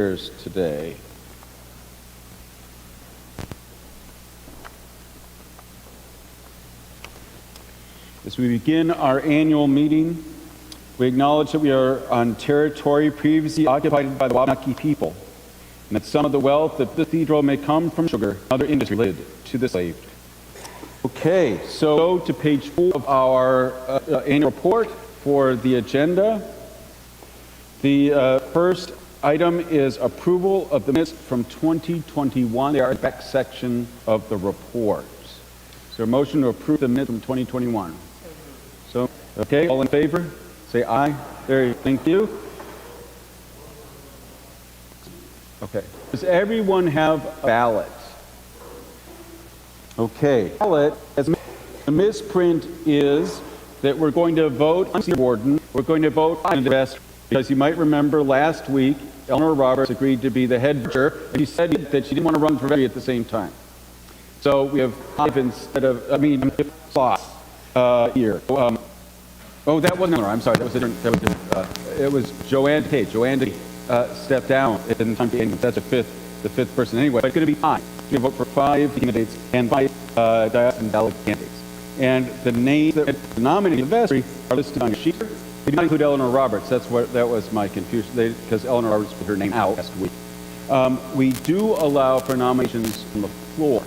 today. As we begin our annual meeting, we acknowledge that we are on territory previously occupied by the Wabanaki people, and that some of the wealth of the cathedral may come from sugar and other industry related to the slave. Okay, so go to page 4 of our annual report for the agenda. The first item is approval of the minutes from 2021. They are in the back section of the report. Is there a motion to approve the minutes from 2021? So, okay, all in favor? Say aye. There, thank you. Okay. Does everyone have a ballot? Okay. Ballot, as the misprint is that we're going to vote on the warden. We're going to vote on the best, because you might remember last week, Eleanor Roberts agreed to be the head butcher, and she said that she didn't want to run for vestry at the same time. So we have 5 instead of, slots here. Oh, that wasn't Eleanor. I'm sorry. That was a different. It was Joanne Kay. Joanne stepped down at the time. That's the fifth person anyway. But it's going to be 5. We're going to vote for 5 candidates and 5 diocesan delegate candidates. And the names that are nominated in the vestry are listed on your sheet. We do not include Eleanor Roberts. That was my confusion, because Eleanor Roberts put her name out last week. We do allow for nominations from the floor.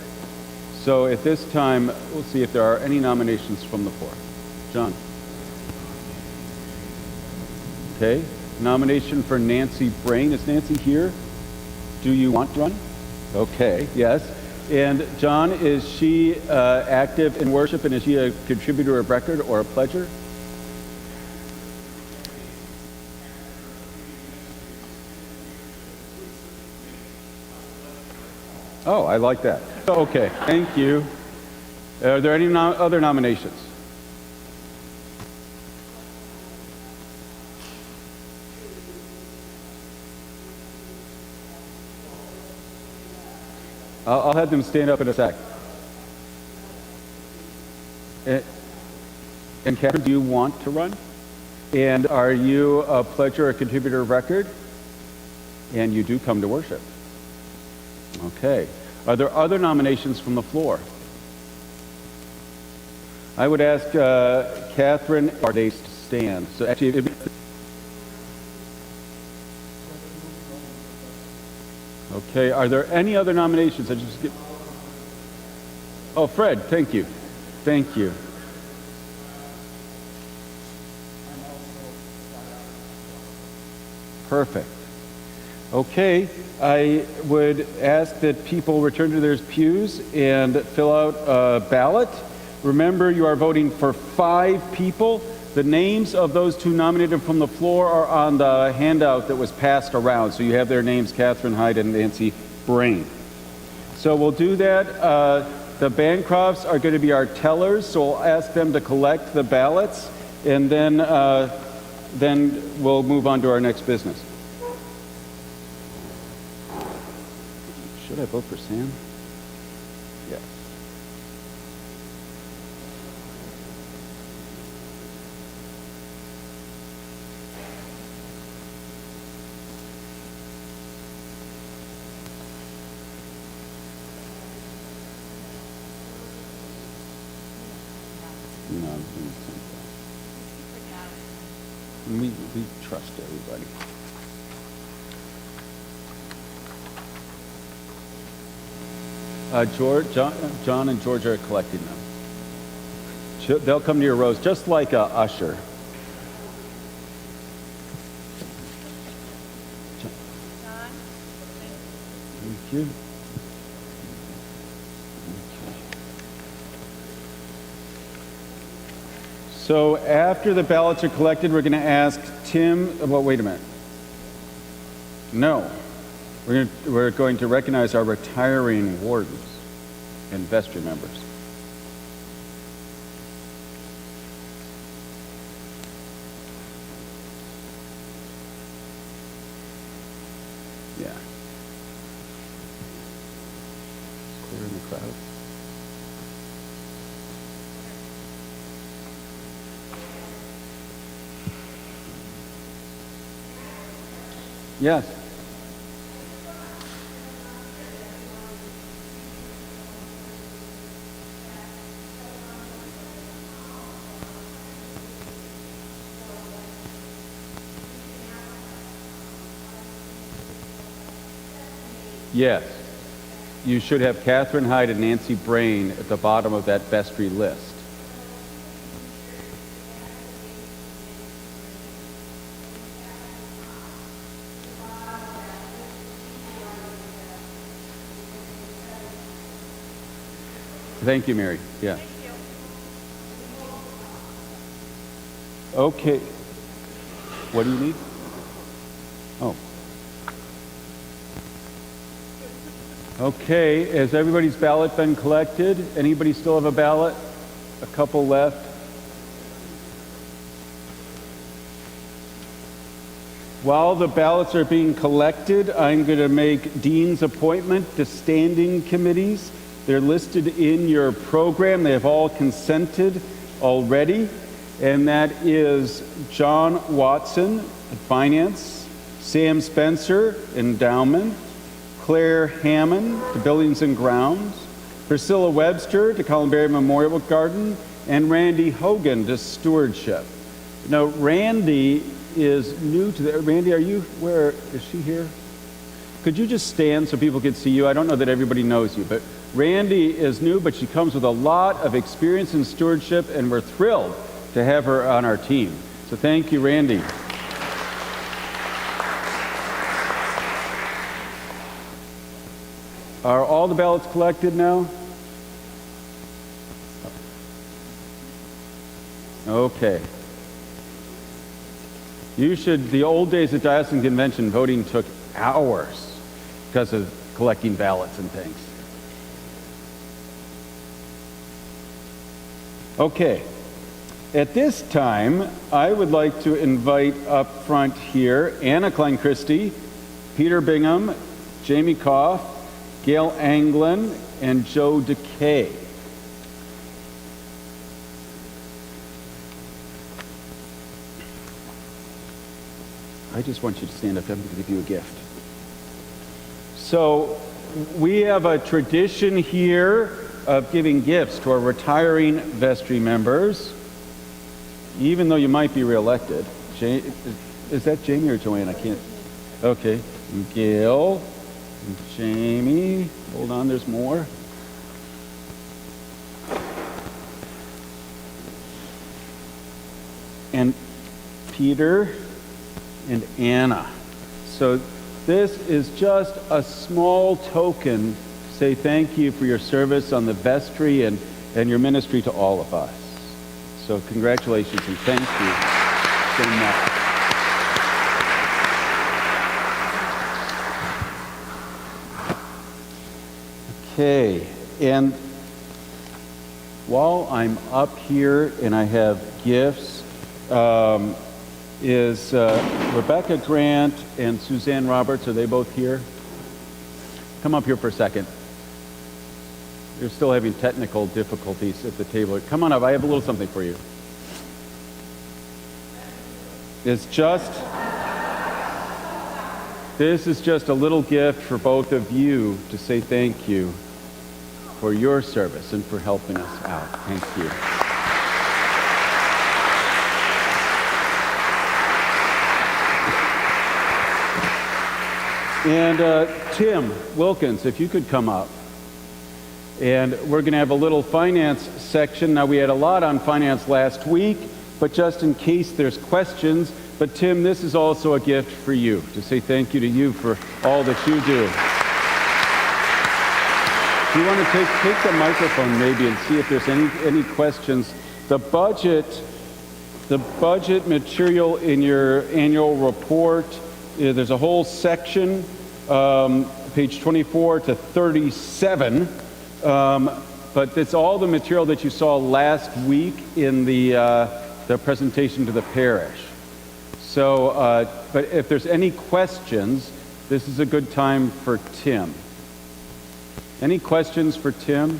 So at this time, we'll see if there are any nominations from the floor. John. Okay. Nomination for Nancy Brain. Is Nancy here? Do you want to run? Okay. Yes. And John, is she active in worship, and is she a contributor of record or a pledger? Oh, I like that. Okay, thank you. Are there any other nominations? I'll have them stand up in a sec. And Catherine, do you want to run? And are you a pledger or contributor of record? And you do come to worship. Okay. Are there other nominations from the floor? I would ask Catherine or they to stand. So actually, okay. Are there any other nominations? Oh, Fred. Thank you. Thank you. Perfect. Okay, I would ask that people return to their pews and fill out a ballot. Remember, you are voting for 5 people. The names of those 2 nominated from the floor are on the handout that was passed around. So you have their names, Catherine Hyde and Nancy Brain. So we'll do that. The Bancrofts are going to be our tellers, so we'll ask them to collect the ballots, and then we'll move on to our next business. Should I vote for Sam? Yeah. No, we trust everybody. John and George are collecting them. They'll come to your rows just like a usher. John. Thank you. Okay. So after the ballots are collected, we're going to ask Tim. Well, wait a minute. No. We're going to recognize our retiring wardens and vestry members. Yeah. Clearing the crowd. Yes. Yes. You should have Catherine Hyde and Nancy Brain at the bottom of that vestry list. Thank you, Mary. Yeah. Okay. What do you need? Oh. Okay, has everybody's ballot been collected? Anybody still have a ballot? A couple left. While the ballots are being collected, I'm going to make Dean's appointment to standing committees. They're listed in your program. They have all consented already. And that is John Watson at Finance, Sam Spencer, Endowment, Claire Hammond to Buildings and Grounds, Priscilla Webster to Columbarium Memorial Garden, and Randy Hogan to Stewardship. Now, Randy is new to the... Randy, where is she here? Could you just stand so people can see you? I don't know that everybody knows you, but Randy is new, but she comes with a lot of experience in stewardship, and we're thrilled to have her on our team. So thank you, Randy. Are all the ballots collected now? Okay. The old days at Diocesan Convention, voting took hours because of collecting ballots and things. Okay. At this time, I would like to invite up front here Anna Klein Christie, Peter Bingham, Jamie Koff, Gail Anglin, and Joe DeKay. I just want you to stand up. I'm going to give you a gift. So we have a tradition here of giving gifts to our retiring vestry members, even though you might be reelected. Is that Jamie or Joanne? I can't. Okay. Gail. Jamie, hold on, there's more. And Peter and Anna. So this is just a small token to say thank you for your service on the vestry and your ministry to all of us. So congratulations and thank you so much. Okay, and while I'm up here and I have gifts, is Rebecca Grant and Suzanne Roberts, are they both here? Come up here for a second. You're still having technical difficulties at the table. Come on up, I have a little something for you. This is just a little gift for both of you to say thank you for your service and for helping us out. Thank you. And Tim Wilkins, if you could come up. And we're going to have a little finance section. Now, we had a lot on finance last week, but just in case there's questions. But Tim, this is also a gift for you, to say thank you to you for all that you do. Do you want to take the microphone maybe and see if there's any questions? The budget material in your annual report, there's a whole section, page 24 to 37, but it's all the material that you saw last week in the presentation to the parish. So, but if there's any questions, this is a good time for Tim. Any questions for Tim?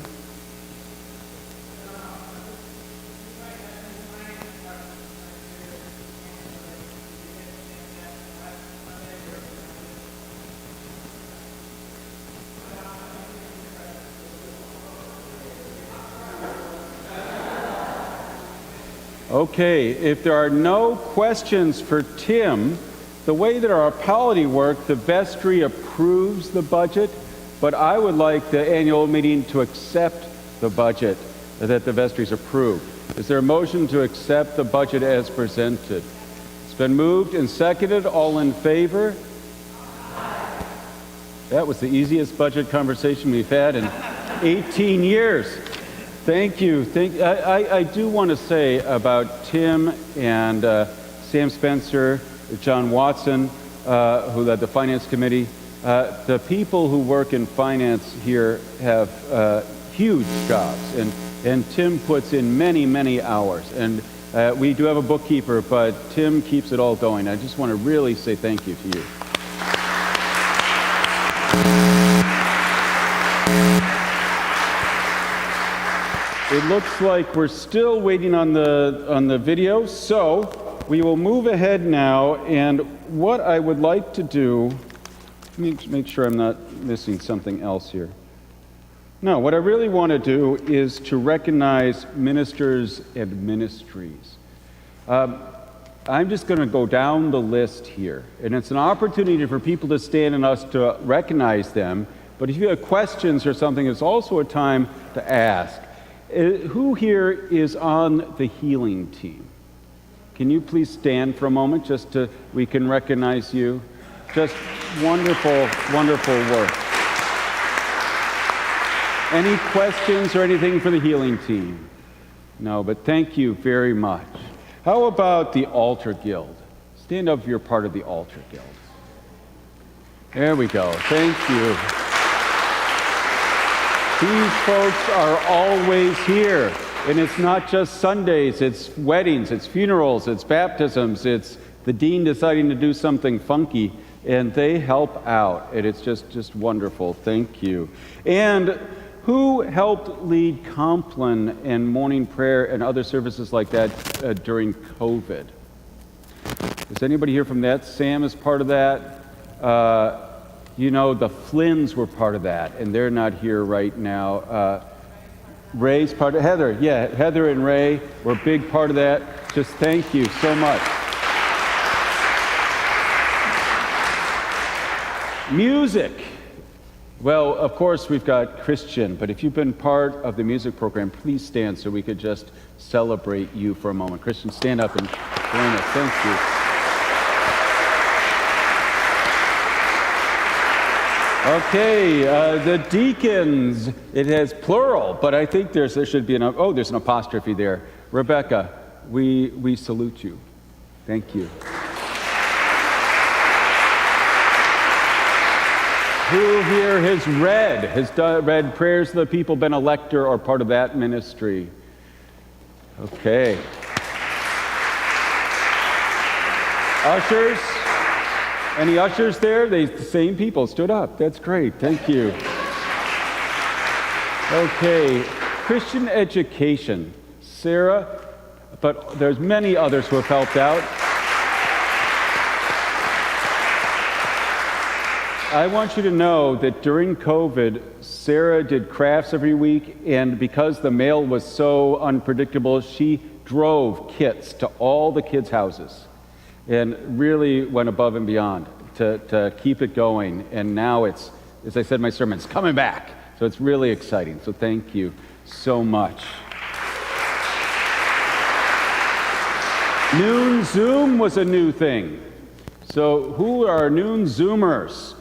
Okay, if there are no questions for Tim, the way that our polity works, the vestry approves the budget, but I would like the annual meeting to accept the budget that the vestry's approved. Is there a motion to accept the budget as presented? It's been moved and seconded. All in favor? That was the easiest budget conversation we've had in 18 years. Thank you. I do want to say about Tim and Sam Spencer, John Watson, who led the Finance Committee. The people who work in finance here have huge jobs, and Tim puts in many, many hours. And we do have a bookkeeper, but Tim keeps it all going. I just want to really say thank you to you. It looks like we're still waiting on the video, so we will move ahead now. And what I would like to do, let me make sure I'm not missing something else here. No, what I really want to do is to recognize ministers and ministries. I'm just going to go down the list here, and it's an opportunity for people to stand and us to recognize them. But if you have questions or something, it's also a time to ask. Who here is on the healing team? Can you please stand for a moment just so we can recognize you? Just wonderful, wonderful work. Any questions or anything for the healing team? No, but thank you very much. How about the Altar Guild? Stand up if you're part of the Altar Guild. There we go. Thank you. These folks are always here, and it's not just Sundays, it's weddings, it's funerals, it's baptisms, it's the dean deciding to do something funky, and they help out, and it's just wonderful. Thank you. And who helped lead Compline and morning prayer and other services like that during COVID? Is anybody here from that? Sam is part of that. You know, the Flynns were part of that, and they're not here right now. Ray's part of Heather. Yeah, Heather and Ray were a big part of that. Just thank you so much. Music. Well, of course, we've got Christian, but if you've been part of the music program, please stand so we could just celebrate you for a moment. Christian, stand up and join us. Thank you. Okay, the deacons, it has plural, but I think there should be there's an apostrophe there. Rebecca, we salute you. Thank you. Who here has read Prayers of the People, been a lector or part of that ministry? Okay. Ushers? Any ushers there? The same people stood up. That's great. Thank you. Okay. Christian education. Sarah, but there's many others who have helped out. I want you to know that during COVID, Sarah did crafts every week, and because the mail was so unpredictable, she drove kits to all the kids' houses and really went above and beyond to keep it going. And now it's, as I said in my sermon, it's coming back. So it's really exciting. So thank you so much. Noon Zoom was a new thing. So who are Noon Zoomers?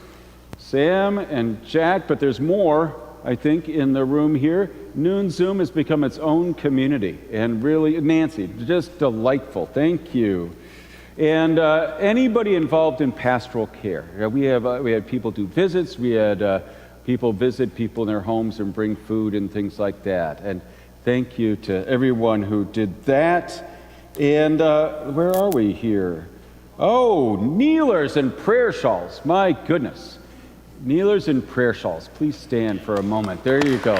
Sam and Jack, but there's more, I think, in the room here. Noon Zoom has become its own community, and really, Nancy, just delightful. Thank you. And anybody involved in pastoral care. We had people do visits. We had people visit people in their homes and bring food and things like that. And thank you to everyone who did that. And where are we here? Oh, kneelers and prayer shawls. My goodness. Kneelers and prayer shawls. Please stand for a moment. There you go.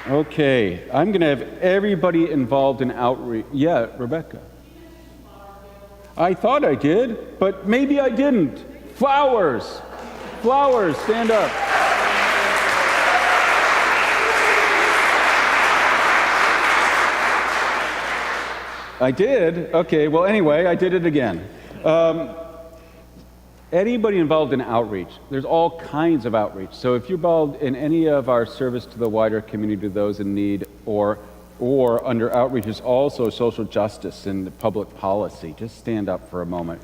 Okay, I'm going to have everybody involved in outreach. Yeah, Rebecca. I thought I did, but maybe I didn't. Flowers. Flowers, stand up. I did? Okay, well, anyway, I did it again. Anybody involved in outreach, there's all kinds of outreach. So if you're involved in any of our service to the wider community, to those in need, or under outreach is also social justice and public policy. Just stand up for a moment.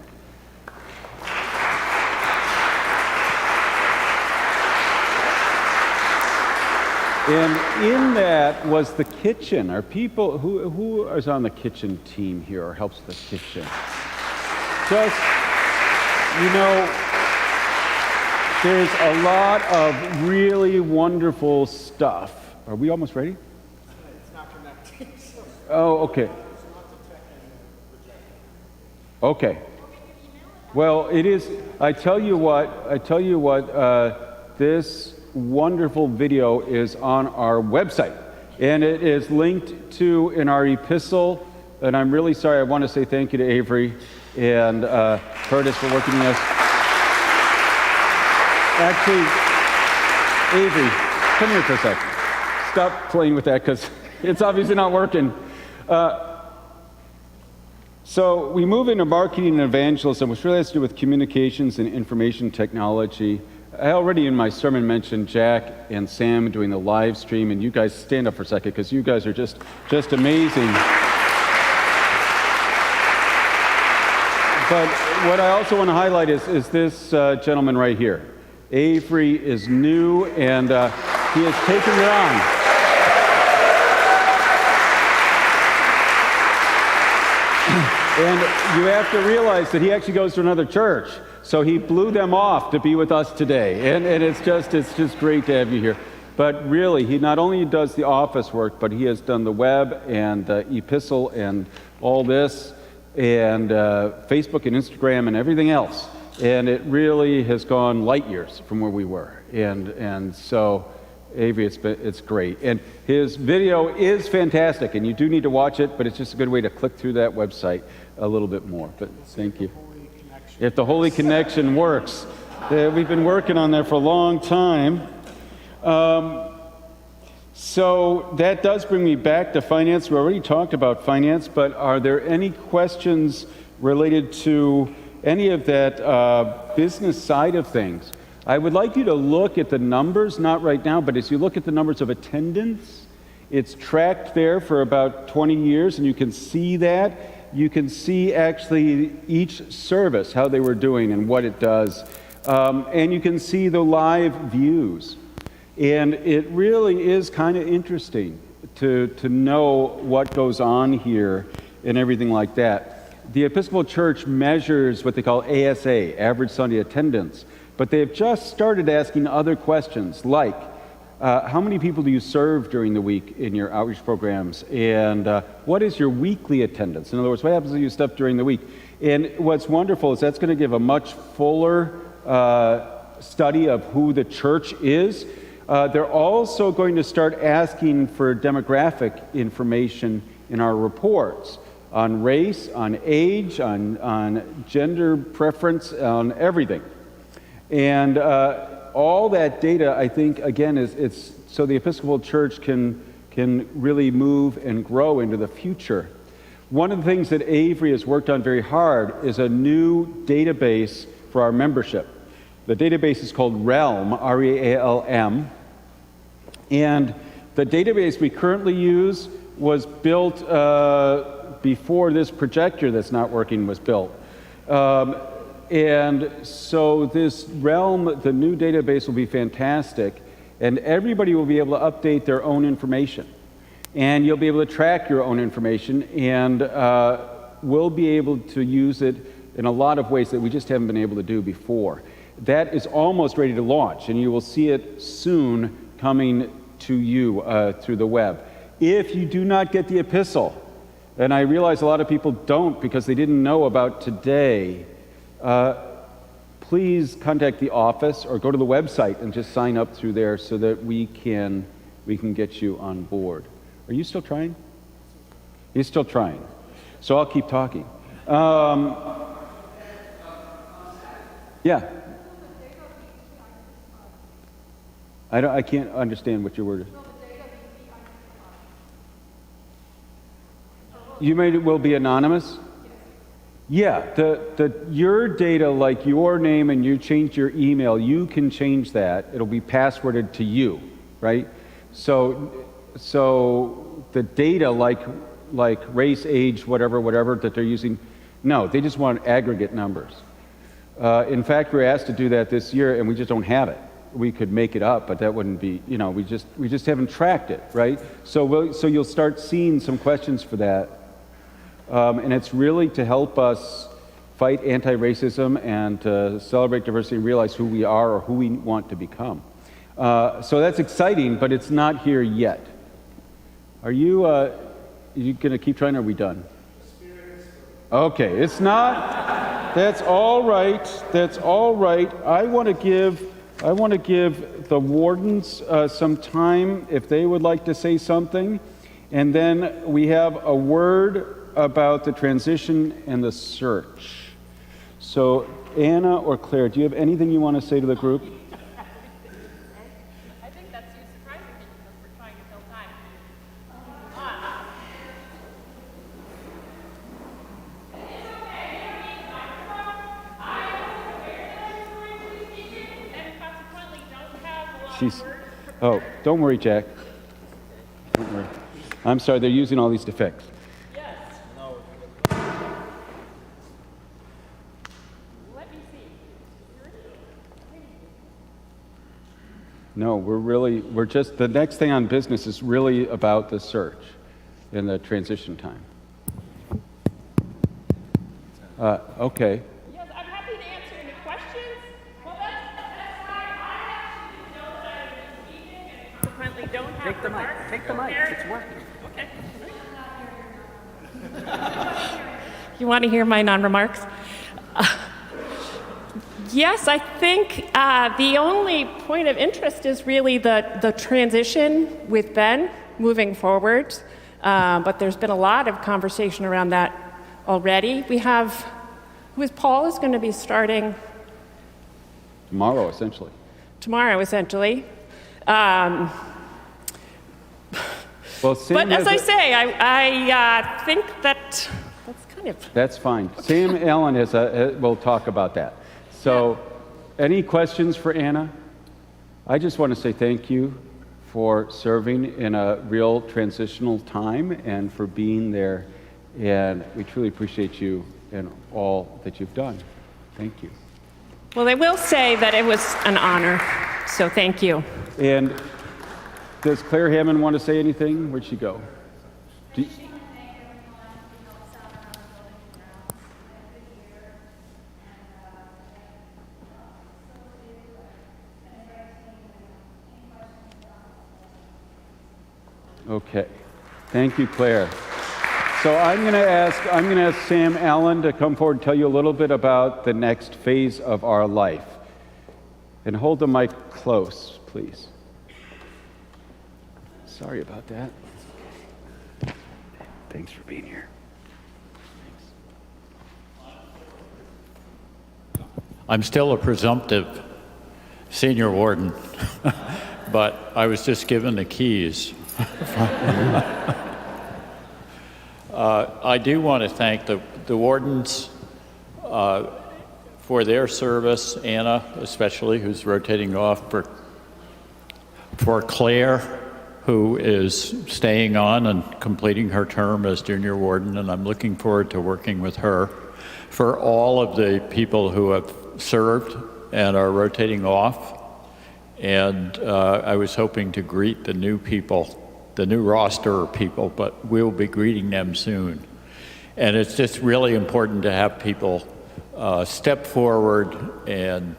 And in that was the kitchen. Are people, who is on the kitchen team here or helps the kitchen? Just, you know, there's a lot of really wonderful stuff. Are we almost ready? It's not connecting. Oh, okay. Okay. Well, it is, I tell you what, this wonderful video is on our website, and it is linked to in our epistle. And I'm really sorry. I want to say thank you to Avery and Curtis for working with us. Actually, Avery, come here for a sec. Stop playing with that because it's obviously not working. So we move into marketing and evangelism, which really has to do with communications and information technology. I already in my sermon mentioned Jack and Sam doing the live stream, and you guys stand up for a second because you guys are just amazing. But what I also want to highlight is this gentleman right here. Avery is new, and he has taken it on. And you have to realize that he actually goes to another church. So he blew them off to be with us today. And it's just great to have you here. But really, he not only does the office work, but he has done the web and the epistle and all this, and Facebook and Instagram and everything else. And it really has gone light years from where we were. And so, Avery, it's great. And his video is fantastic, and you do need to watch it, but it's just a good way to click through that website a little bit more. But thank you. If the Holy Connection works. We've been working on that for a long time. So that does bring me back to finance. We already talked about finance, but are there any questions related to any of that business side of things? I would like you to look at the numbers, not right now, but as you look at the numbers of attendance, it's tracked there for about 20 years, and you can see that. You can see actually each service, how they were doing and what it does. And you can see the live views. And it really is kind of interesting to know what goes on here and everything like that. The Episcopal Church measures what they call ASA, Average Sunday Attendance, but they've just started asking other questions like, how many people do you serve during the week in your outreach programs? And what is your weekly attendance? In other words, what happens to you stuff during the week? And what's wonderful is that's going to give a much fuller study of who the church is. They're also going to start asking for demographic information in our reports on race, on age, on gender preference, on everything. And all that data, I think, again, it's so the Episcopal Church can really move and grow into the future. One of the things that Avery has worked on very hard is a new database for our membership. The database is called REALM, R-E-A-L-M. And the database we currently use was built before this projector that's not working was built. And so this REALM, the new database, will be fantastic, and everybody will be able to update their own information. And you'll be able to track your own information, and we'll be able to use it in a lot of ways that we just haven't been able to do before. That is almost ready to launch, and you will see it soon coming to you through the web. If you do not get the epistle, and I realize a lot of people don't because they didn't know about today, please contact the office or go to the website and just sign up through there so that we can get you on board. Are you still trying? You're still trying. So I'll keep talking. Yeah. I can't understand what your word is. You will be anonymous? Yeah, your data, like your name and you changed your email, you can change that. It'll be passworded to you, right? So the data like race, age, whatever that they're using, no, they just want aggregate numbers. In fact, we were asked to do that this year and we just don't have it. We could make it up, but that wouldn't be, we just haven't tracked it, right? So you'll start seeing some questions for that. And it's really to help us fight anti-racism and to celebrate diversity and realize who we are or who we want to become. So that's exciting, but it's not here yet. Are you going to keep trying, or are we done? Okay, it's not. That's all right. That's all right. I want to give the wardens some time if they would like to say something. And then we have a word about the transition and the search. So Anna or Claire, do you have anything you want to say to the group? I think that's you surprising me because we're trying to fill time. And consequently don't have a lot of words. Oh, don't worry, Jack. Don't worry. I'm sorry, they're using all these defects. Yes. Let me see. No, we're just, the next thing on business is really about the search and the transition time. Okay. Yes, I'm happy to answer any questions. Well, that's why I actually know that I'm speaking and consequently don't have Take the mic. remarks. Take the mic. It's working. Okay. You want to hear my non-remarks? Yes, I think the only point of interest is really the transition with Ben moving forward. But there's been a lot of conversation around that already. We have, Paul is going to be starting Tomorrow, essentially. tomorrow, essentially. Well, Sam But as has I a- say, I think that's kind of... That's fine. Sam Allen will talk about that. So, any questions for Anna? I just want to say thank you for serving in a real transitional time and for being there. And we truly appreciate you and all that you've done. Thank you. Well, I will say that it was an honor, so thank you. And does Claire Hammond want to say anything? Where'd she go? Do- Okay. Thank you, Claire. So I'm going to ask Sam Allen to come forward and tell you a little bit about the next phase of our life. And hold the mic close, please. Sorry about that. Thanks for being here. I'm still a presumptive senior warden, but I was just given the keys. I do want to thank the wardens for their service, Anna especially, who's rotating off, for Claire, who is staying on and completing her term as junior warden, and I'm looking forward to working with her, for all of the people who have served and are rotating off. And I was hoping to greet the new people, the new roster of people, but we'll be greeting them soon. And it's just really important to have people step forward and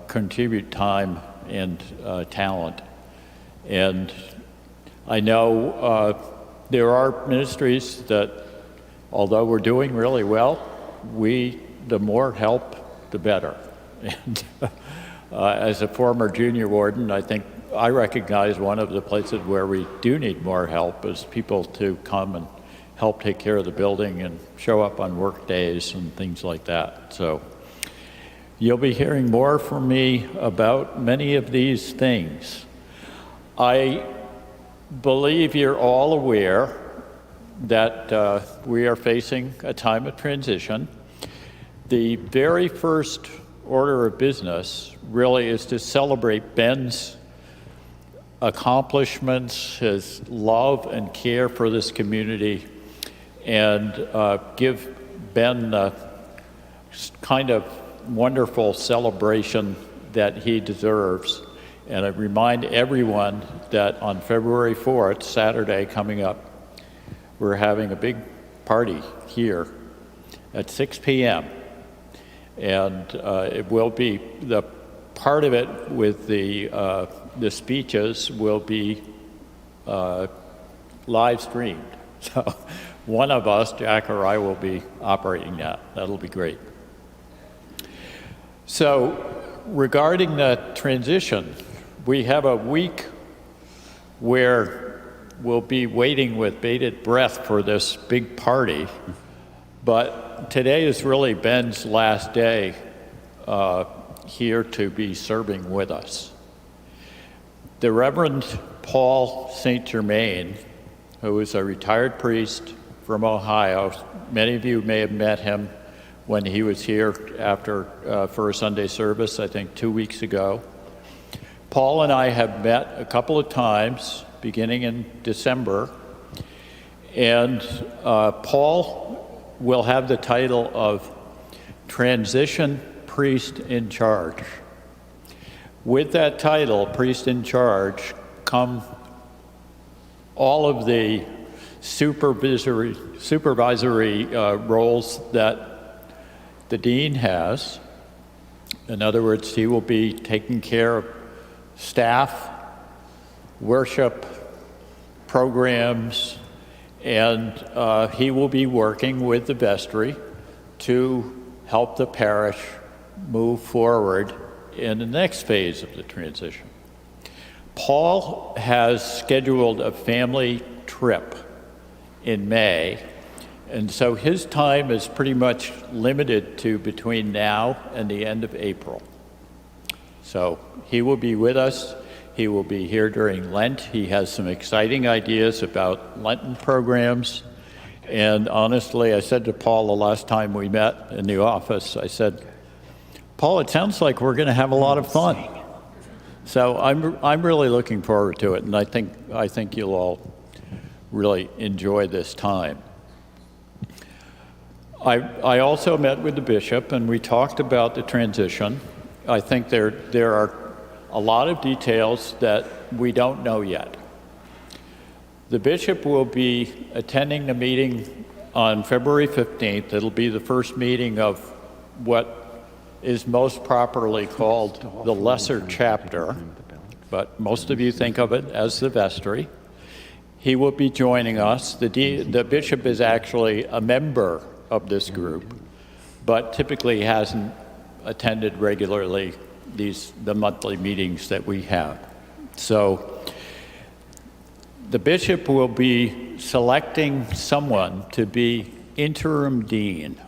contribute time and talent. And I know there are ministries that, although we're doing really well, the more help, the better. And as a former junior warden, I think I recognize one of the places where we do need more help is people to come and help take care of the building and show up on work days and things like that. So you'll be hearing more from me about many of these things. I believe you're all aware that we are facing a time of transition. The very first order of business really is to celebrate Ben's accomplishments, his love and care for this community, and give Ben the kind of wonderful celebration that he deserves. And I remind everyone that on February 4th, Saturday coming up, we're having a big party here at 6 p.m. And it will be, the part of it with the speeches will be live streamed. So one of us, Jack or I, will be operating that. That'll be great. So regarding the transition, we have a week where we'll be waiting with bated breath for this big party, but today is really Ben's last day here to be serving with us. The Reverend Paul St. Germain, who is a retired priest from Ohio, many of you may have met him when he was here for a Sunday service, I think 2 weeks ago. Paul and I have met a couple of times beginning in December, and Paul will have the title of Transition Priest in Charge. With that title, Priest in Charge, come all of the supervisory roles that the dean has. In other words, he will be taking care of staff, worship, programs, and he will be working with the vestry to help the parish move forward in the next phase of the transition. Paul has scheduled a family trip in May, and so his time is pretty much limited to between now and the end of April. So he will be with us. He will be here during Lent. He has some exciting ideas about Lenten programs. And honestly, I said to Paul the last time we met in the office, I said, Paul, it sounds like we're going to have a lot of fun. So I'm really looking forward to it, and I think you'll all really enjoy this time. I also met with the bishop, and we talked about the transition. I think there are a lot of details that we don't know yet. The bishop will be attending the meeting on February 15th. It'll be the first meeting of what is most properly called the lesser chapter, but most of you think of it as the vestry. He will be joining us. The bishop is actually a member of this group, but typically hasn't attended regularly the monthly meetings that we have. So the bishop will be selecting someone to be interim dean.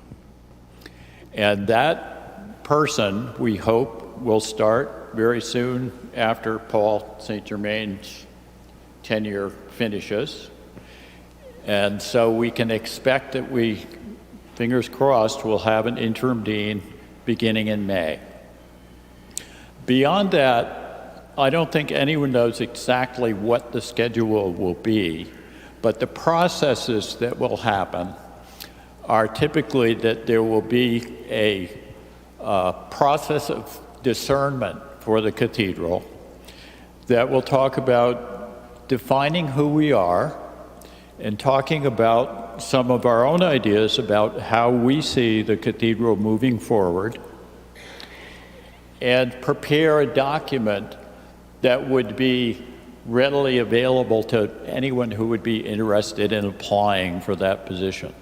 And that person, we hope, will start very soon after Paul St. Germain's tenure finishes. And so we can expect that we, fingers crossed, will have an interim dean beginning in May. Beyond that, I don't think anyone knows exactly what the schedule will be, but the processes that will happen are typically that there will be a process of discernment for the cathedral that will talk about defining who we are and talking about some of our own ideas about how we see the cathedral moving forward, and prepare a document that would be readily available to anyone who would be interested in applying for that position.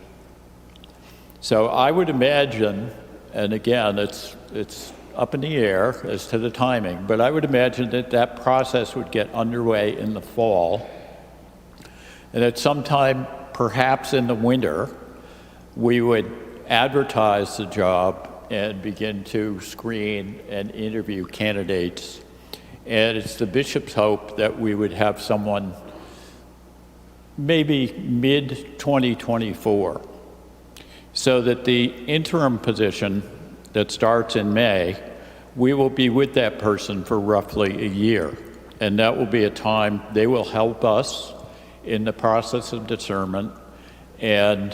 So I would imagine, and again, it's up in the air as to the timing, but I would imagine that that process would get underway in the fall, and at some time, perhaps in the winter, we would advertise the job and begin to screen and interview candidates. And it's the bishop's hope that we would have someone maybe mid-2024, so that the interim position that starts in May, we will be with that person for roughly a year. And that will be a time they will help us in the process of discernment and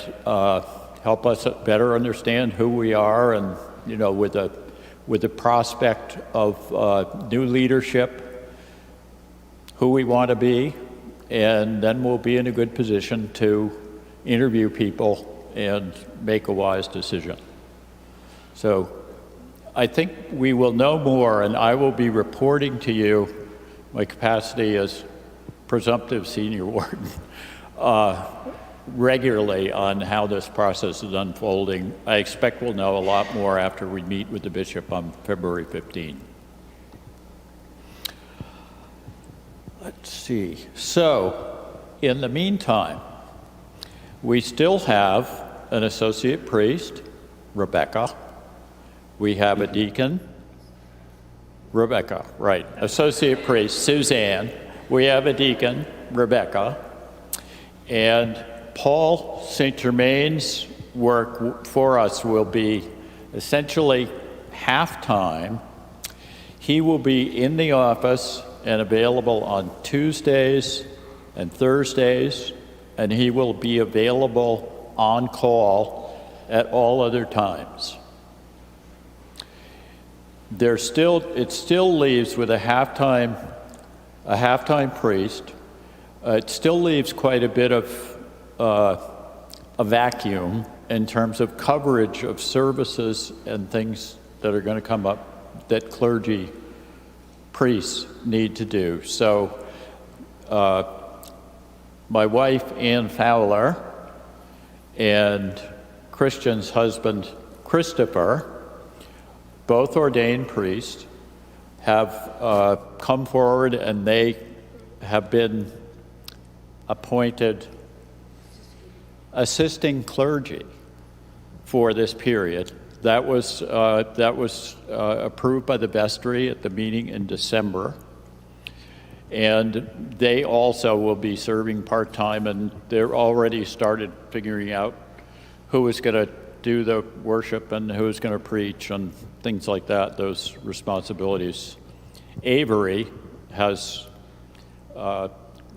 help us better understand who we are, and with the prospect of new leadership, who we want to be, and then we'll be in a good position to interview people and make a wise decision. So I think we will know more, and I will be reporting to you my capacity as presumptive senior warden regularly on how this process is unfolding. I expect we'll know a lot more after we meet with the bishop on February 15. Let's see. So, in the meantime, we still have an associate priest, Rebecca. We have a deacon, Rebecca, right. Associate priest, Suzanne. We have a deacon, Rebecca. And Paul St. Germain's work for us will be essentially half-time. He will be in the office and available on Tuesdays and Thursdays, and he will be available on call at all other times. It still leaves with a half-time priest. It still leaves quite a bit of a vacuum in terms of coverage of services and things that are going to come up that clergy priests need to do. So my wife, Ann Fowler, and Christian's husband, Christopher, both ordained priests, have come forward, and they have been appointed assisting clergy for this period. That was approved by the vestry at the meeting in December. And they also will be serving part-time, and they're already started figuring out who is going to do the worship and who is going to preach and things like that, those responsibilities. Avery has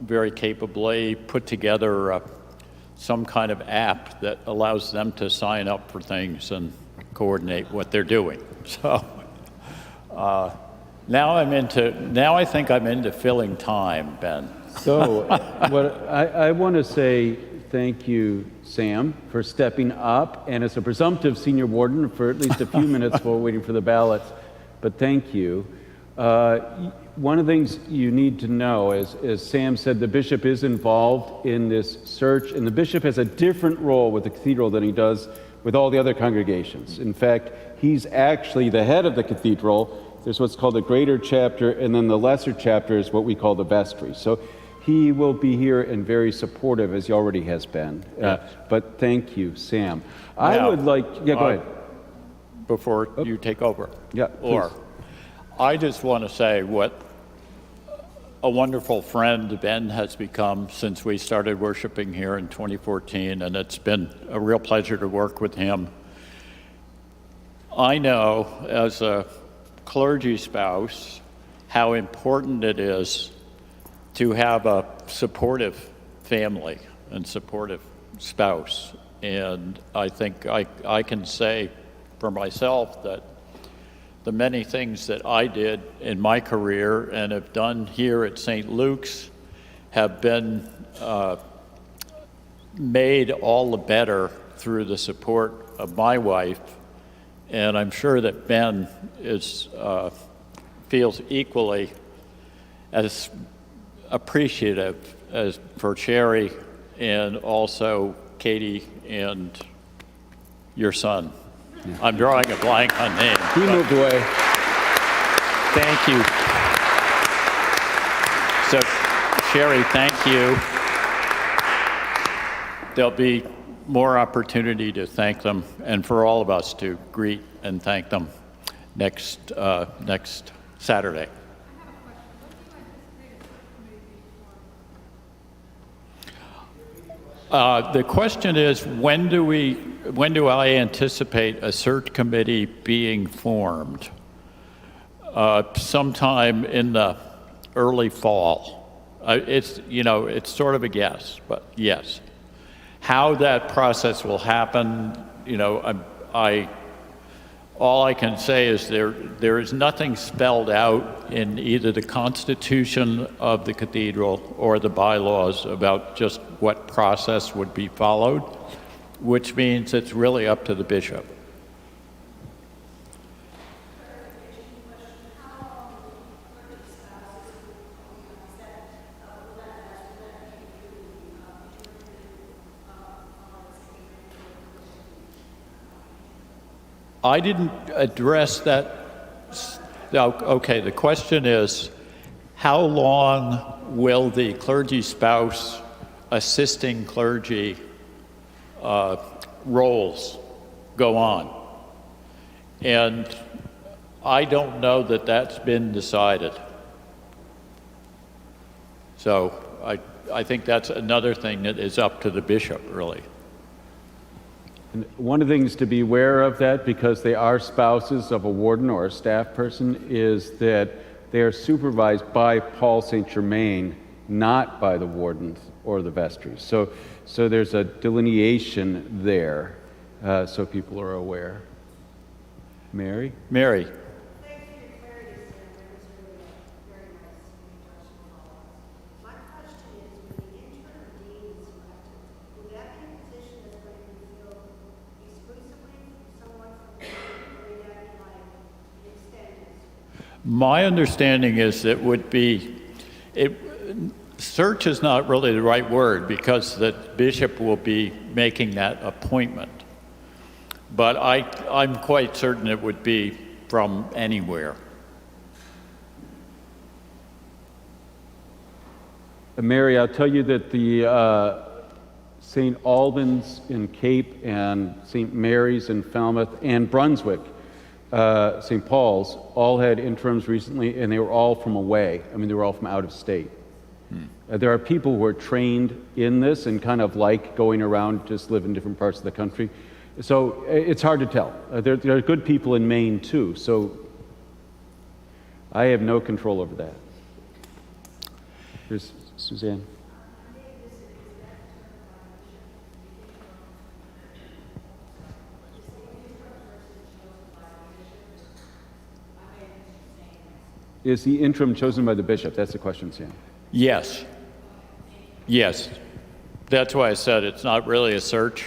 very capably put together some kind of app that allows them to sign up for things and coordinate what they're doing. So now I think I'm into filling time, Ben. So what I want to say thank you, Sam, for stepping up, and as a presumptive senior warden for at least a few minutes while we're waiting for the ballots. But thank you. One of the things you need to know, as Sam said, the bishop is involved in this search, and the bishop has a different role with the cathedral than he does with all the other congregations. In fact, he's actually the head of the cathedral. There's what's called the greater chapter, and then the lesser chapter is what we call the vestry. So he will be here and very supportive, as he already has been. Yes. But thank you, Sam. Now, I would like, go ahead. Before you take over. Yeah, Or, please. I just want to say what a wonderful friend Ben has become since we started worshiping here in 2014, and it's been a real pleasure to work with him. I know as a clergy spouse how important it is to have a supportive family and supportive spouse. And I think I can say for myself that the many things that I did in my career and have done here at St. Luke's have been made all the better through the support of my wife. And I'm sure that Ben feels equally as appreciative as for Sherry and also Katie and your son. Yeah. I'm drawing a blank on names. He moved away. Thank you. So, Sherry, thank you. There'll be more opportunity to thank them, and for all of us to greet and thank them next Saturday. The question is, when do I anticipate a search committee being formed? Sometime in the early fall. It's sort of a guess, but yes. How that process will happen, all I can say is there is nothing spelled out in either the Constitution of the cathedral or the bylaws about just what process would be followed, which means it's really up to the bishop. I didn't address that. Okay, the question is, how long will the clergy spouse assisting clergy roles go on? And I don't know that that's been decided. So I think that's another thing that is up to the bishop, really. And one of the things to be aware of that, because they are spouses of a warden or a staff person, is that they are supervised by Paul St. Germain, not by the wardens or the vestries. So there's a delineation there, so people are aware. Mary? Mary. My understanding is that search is not really the right word because the bishop will be making that appointment. But I'm quite certain it would be from anywhere. Mary, I'll tell you that the St. Albans in Cape and St. Mary's in Falmouth and Brunswick, St. Paul's, all had interims recently, and they were all from away. I mean, they were all from out of state. There are people who are trained in this and kind of like going around, just live in different parts of the country. So it's hard to tell. There are good people in Maine, too, so I have no control over that. Here's Suzanne. Is the interim chosen by the bishop? That's the question, Sam. Yes. Yes. That's why I said it's not really a search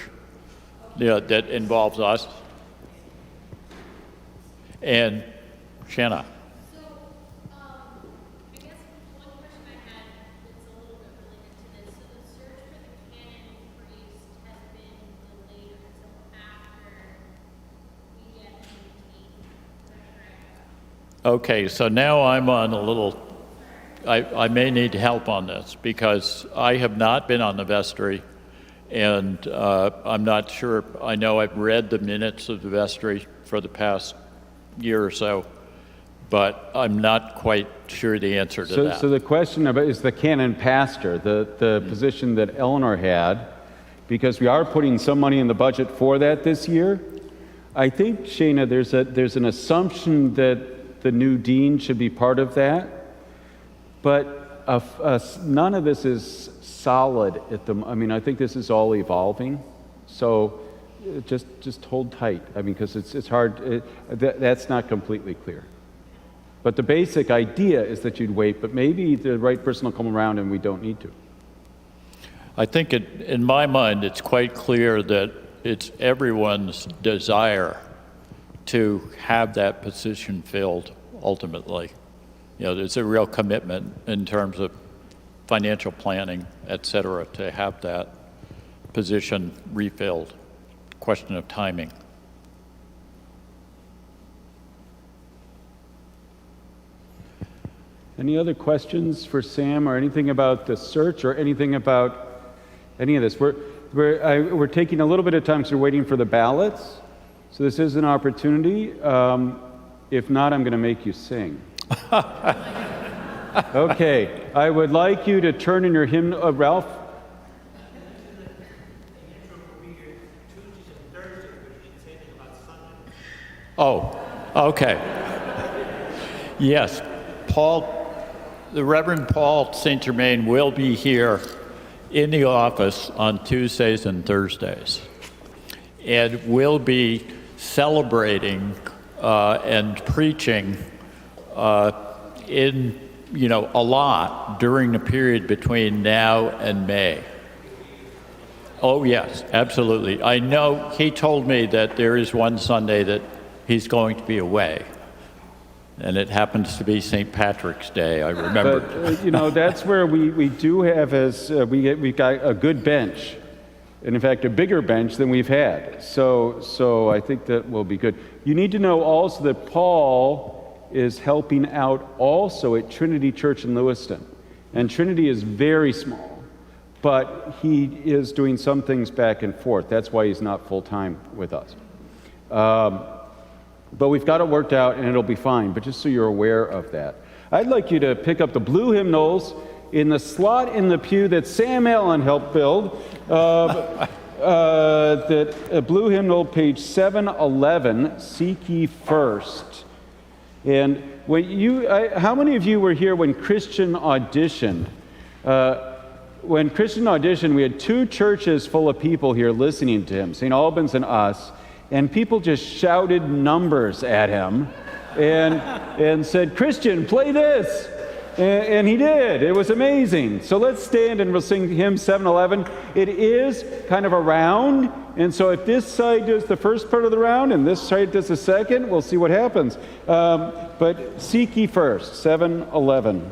that involves us. And Shanna. So, I guess one question I had that's a little bit related to this. So the search for the canon priest has been delayed until after we get the routine. Is that correct? Okay, so now I'm on a little, I may need help on this because I have not been on the vestry and I'm not sure. I know I've read the minutes of the vestry for the past year or so, but I'm not quite sure the answer to that. So the question about is the canon pastor, the position that Eleanor had, because we are putting some money in the budget for that this year. I think, Shana, there's an assumption that the new dean should be part of that, but none of this is solid at the. I mean, I think this is all evolving, so just hold tight. I mean, because it's hard. That's not completely clear. But the basic idea is that you'd wait, but maybe the right person will come around and we don't need to. I think in my mind, it's quite clear that it's everyone's desire to have that position filled ultimately. There's a real commitment in terms of financial planning, et cetera, to have that position refilled. Question of timing. Any other questions for Sam or anything about the search or anything about any of this? We're taking a little bit of time because we're waiting for the ballots. So this is an opportunity. If not, I'm going to make you sing. Okay, I would like you to turn in your hymn, Ralph. Oh, okay. Yes, the Reverend Paul St. Germain will be here in the office on Tuesdays and Thursdays. And will be celebrating and preaching a lot during the period between now and May. Oh, yes, absolutely. I know he told me that there is one Sunday that he's going to be away. And it happens to be St. Patrick's Day, I remember. But, that's where we do have, we've got a good bench. And in fact, a bigger bench than we've had. So I think that will be good. You need to know also that Paul is helping out also at Trinity Church in Lewiston. And Trinity is very small, but he is doing some things back and forth. That's why he's not full-time with us. But we've got it worked out, and it'll be fine. But just so you're aware of that. I'd like you to pick up the blue hymnals in the slot in the pew that Sam Allen helped build. That blue hymnal, page 711, Seek Ye First. And how many of you were here when Christian auditioned? When Christian auditioned, we had 2 churches full of people here listening to him, St. Albans and us, and people just shouted numbers at him and said, "Christian, play this." And he did. It was amazing. So let's stand and we'll sing hymn 711. It is kind of a round, and so if this side does the first part of the round and this side does the second, we'll see what happens. But Seek Ye First, 711.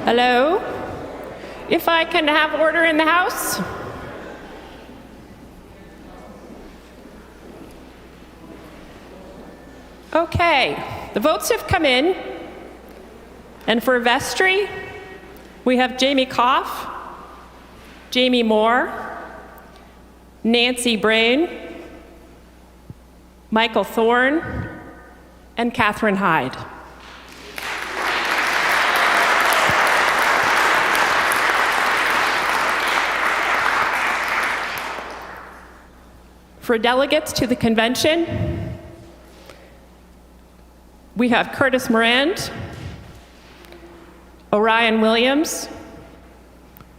Hello? If I can have order in the House? Okay, the votes have come in. And for vestry, we have Jamie Koff, Jamie Moore, Nancy Brain, Michael Thorne, and Catherine Hyde. For delegates to the convention, we have Curtis Morand, Orion Williams,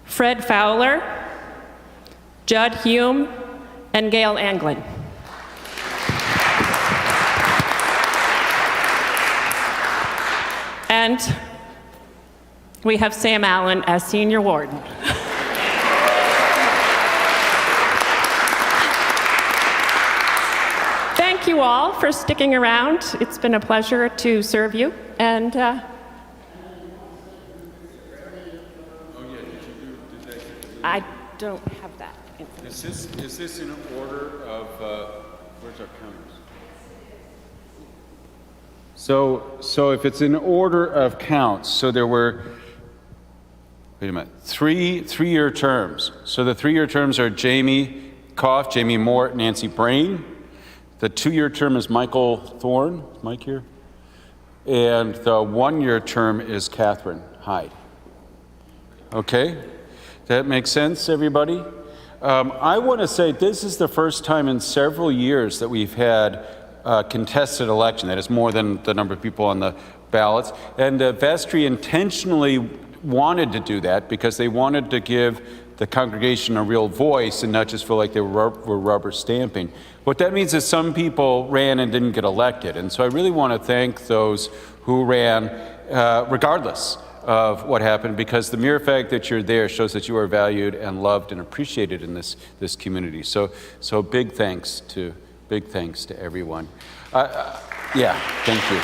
Fred Fowler, Judd Hume, and Gail Anglin. And we have Sam Allen as senior warden. Thank you all for sticking around. It's been a pleasure to serve you. And I don't have that. Is this in order of, where's our counters? So if it's in order of counts, so there were, wait a minute, three-year terms. So the 3-year terms are Jamie Koff, Jamie Moore, Nancy Brain. The 2-year term is Michael Thorne, Mike here? And the 1-year term is Catherine Hyde. Okay? That makes sense, everybody? I want to say this is the first time in several years that we've had a contested election. That is more than the number of people on the ballots. And vestry intentionally wanted to do that because they wanted to give the congregation a real voice and not just feel like they were rubber stamping. What that means is some people ran and didn't get elected. And so I really want to thank those who ran regardless of what happened, because the mere fact that you're there shows that you are valued and loved and appreciated in this community. So big thanks to everyone. Yeah, thank you.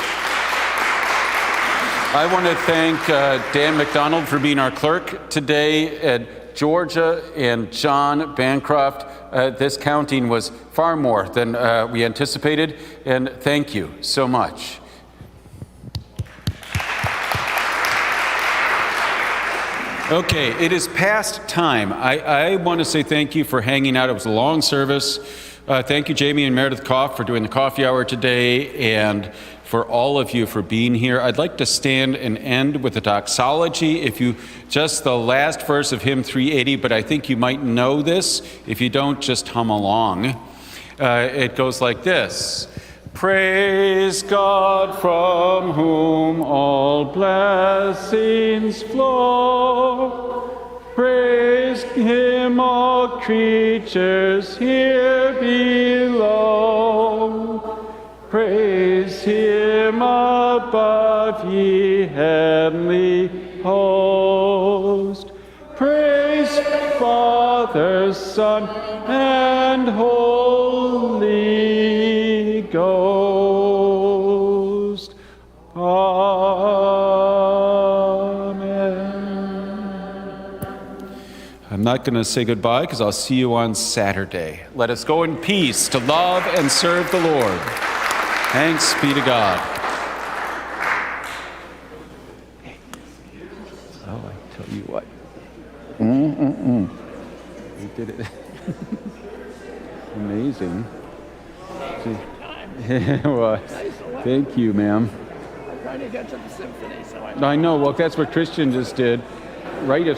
I want to thank Dan McDonald for being our clerk today, and Georgia and John Bancroft. This counting was far more than we anticipated, and thank you so much. Okay, it is past time. I want to say thank you for hanging out. It was a long service. Thank you, Jamie and Meredith Koff, for doing the coffee hour today, and for all of you for being here. I'd like to stand and end with a doxology. Just the last verse of hymn 380, but I think you might know this. If you don't, just hum along. It goes like this. Praise God, from whom all blessings flow. Praise him, all creatures here below. Praise him above, ye heavenly host. Praise Father, Son, and Holy Ghost. Amen. I'm not going to say goodbye because I'll see you on Saturday. Let us go in peace to love and serve the Lord. Thanks be to God. Oh, I tell you what. We did it. Amazing. Well, thank you, ma'am. I'm trying to get to the symphony, so I know. Well, that's what Christian just did. Right of